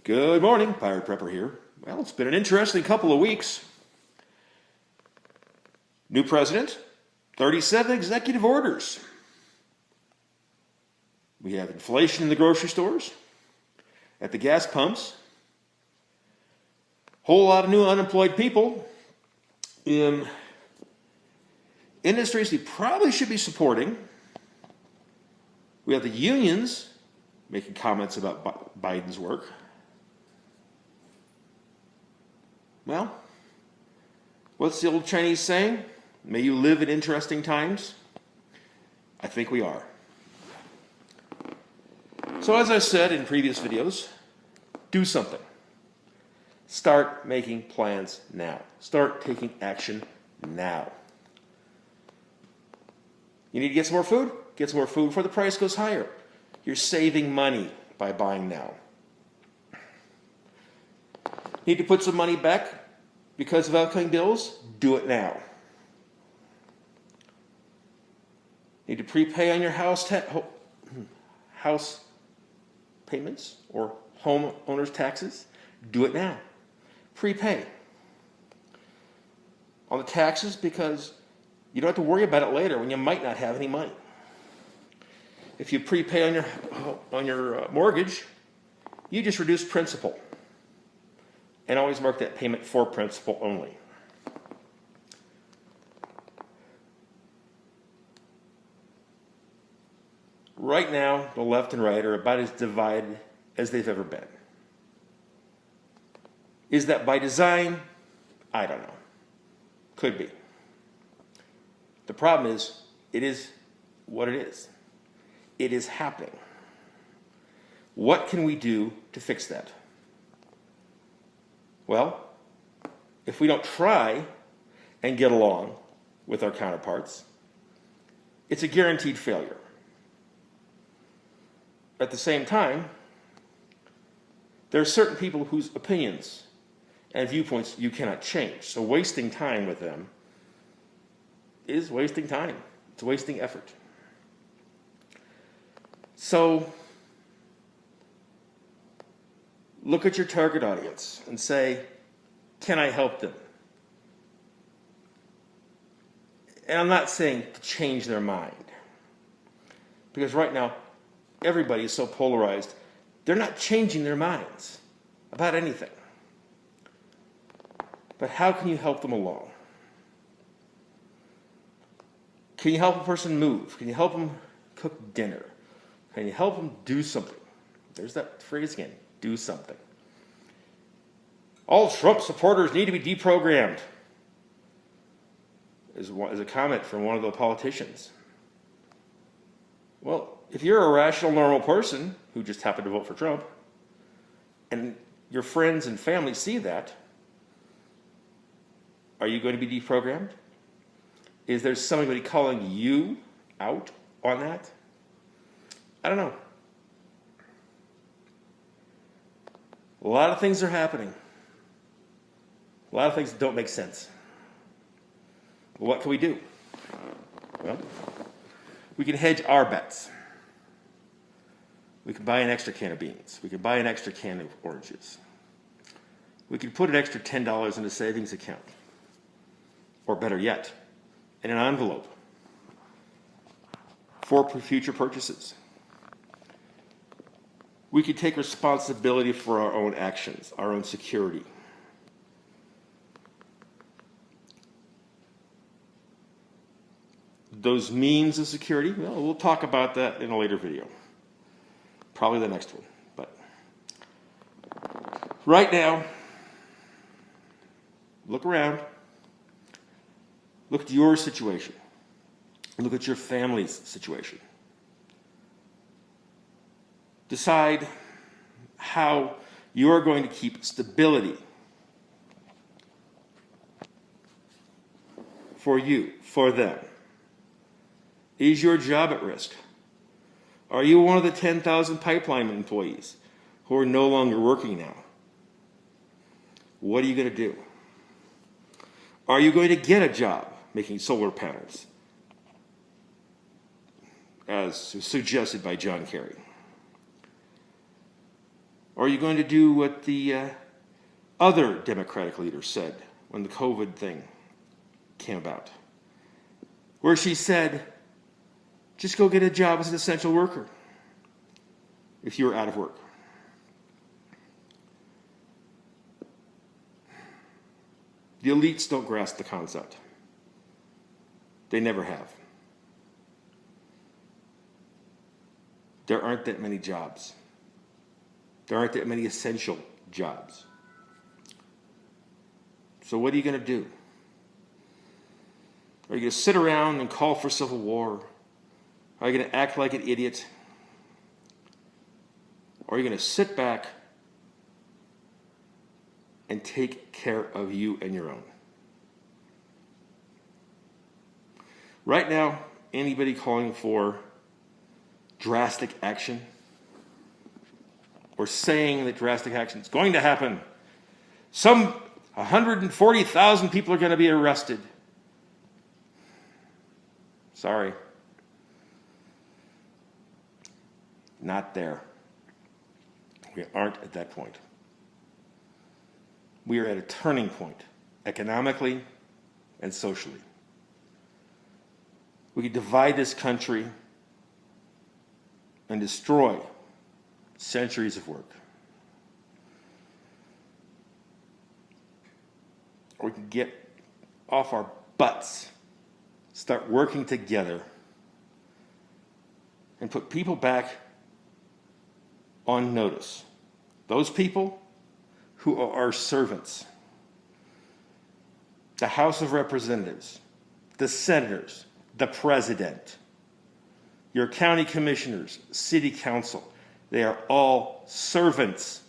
Good morning, Pirate Prepper here. Well, it's been an interesting couple of weeks. New president, 37 executive orders. We have inflation in the grocery stores, at the gas pumps, whole lot of new unemployed people in industries we probably should be supporting. We have the unions making comments about Biden's work. Well, what's the old Chinese saying? May you live in interesting times? I think we are. So as I said in previous videos, do something. Start making plans now. Start taking action now. You need to get some more food? Get some more food before the price goes higher. You're saving money by buying now. Need to put some money back because of outgoing bills? Do it now. Need to prepay on your house payments or homeowner's taxes? Do it now. Prepay on the taxes because you don't have to worry about it later when you might not have any money. If you prepay on your mortgage, you just reduce principal. And always mark that payment for principal only. Right now, the left and right are about as divided as they've ever been. Is that by design? I don't know. Could be. The problem is, it is what it is. It is happening. What can we do to fix that? Well, if we don't try and get along with our counterparts, it's a guaranteed failure. At the same time, there are certain people whose opinions and viewpoints you cannot change. So wasting time with them is wasting time. It's wasting effort. So look at your target audience and say, can I help them? And I'm not saying to change their mind. Because right now, everybody is so polarized, they're not changing their minds about anything. But how can you help them along? Can you help a person move? Can you help them cook dinner? Can you help them do something? There's that phrase again, do something. All Trump supporters need to be deprogrammed, is a comment from one of the politicians. Well, if you're a rational, normal person who just happened to vote for Trump, and your friends and family see that, are you going to be deprogrammed? Is there somebody calling you out on that? I don't know. A lot of things are happening. A lot of things don't make sense. What can we do? Well, we can hedge our bets. We can buy an extra can of beans. We can buy an extra can of oranges. We can put an extra $10 in a savings account. Or better yet, in an envelope for future purchases. We can take responsibility for our own actions, our own security. Those means of security, well, we'll talk about that in a later video. Probably the next one. But right now, look around. Look at your situation. Look at your family's situation. Decide how you are going to keep stability for you, for them. Is your job at risk? Are you one of the 10,000 pipeline employees who are no longer working now? What are you going to do? Are you going to get a job making solar panels, as suggested by John Kerry? Or are you going to do what the other Democratic leader said when the COVID thing came about? Where she said, just go get a job as an essential worker if you're out of work. The elites don't grasp the concept. They never have. There aren't that many jobs. There aren't that many essential jobs. So what are you going to do? Are you going to sit around and call for civil war? Are you going to act like an idiot? Or are you going to sit back and take care of you and your own? Right now, anybody calling for drastic action or saying that drastic action is going to happen, some 140,000 people are going to be arrested. Sorry. Not there. We aren't at that point. We are at a turning point, economically and socially. We can divide this country and destroy centuries of work. Or we can get off our butts, start working together, and put people back on notice. Those people who are our servants. The House of Representatives, the senators, the president, your county commissioners, city council, they are all servants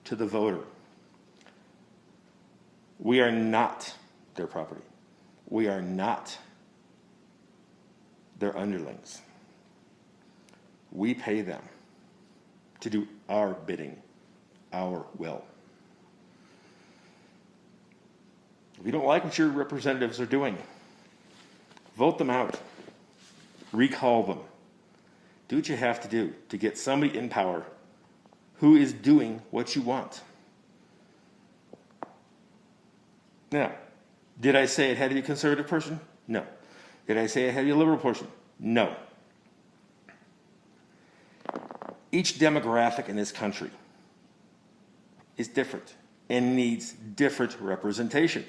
to the voter. We are not their property. We are not their underlings. We pay them to do our bidding, our will. If you don't like what your representatives are doing, vote them out. Recall them. Do what you have to do to get somebody in power who is doing what you want. Now, did I say it had to be a conservative person? No. Did I say it had to be a liberal person? No. Each demographic in this country is different and needs different representation.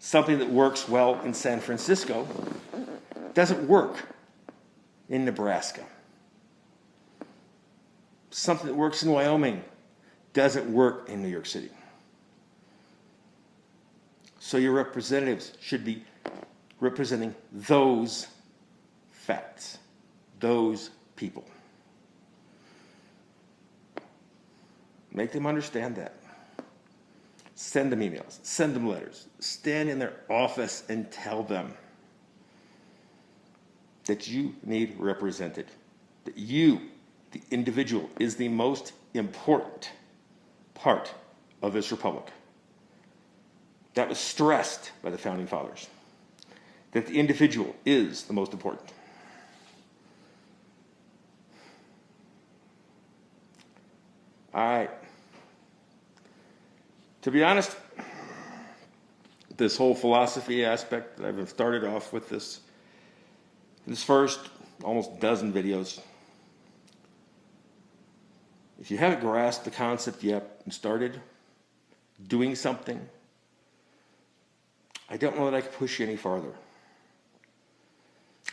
Something that works well in San Francisco doesn't work in Nebraska. Something that works in Wyoming doesn't work in New York City. So your representatives should be representing those facts, those people. Make them understand that. Send them emails, send them letters, stand in their office and tell them that you need represented, that you, the individual, is the most important part of this republic. That was stressed by the Founding Fathers, that the individual is the most important. All right. To be honest, this whole philosophy aspect that I've started off with this first almost dozen videos, if you haven't grasped the concept yet and started doing something, I don't know that I can push you any farther.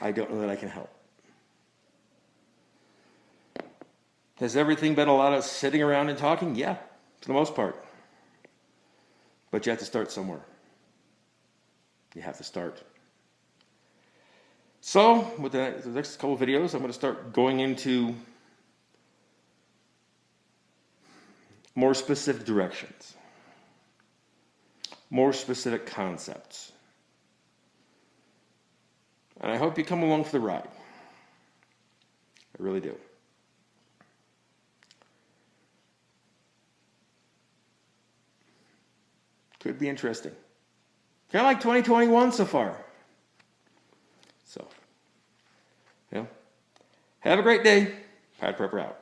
I don't know that I can help. Has everything been a lot of sitting around and talking? Yeah, for the most part. But you have to start somewhere. You have to start. So, with the next couple of videos, I'm going to start going into more specific directions, more specific concepts. And I hope you come along for the ride. I really do. Could be interesting. Kind of like 2021 so far. So, have a great day. Pad Prepper out.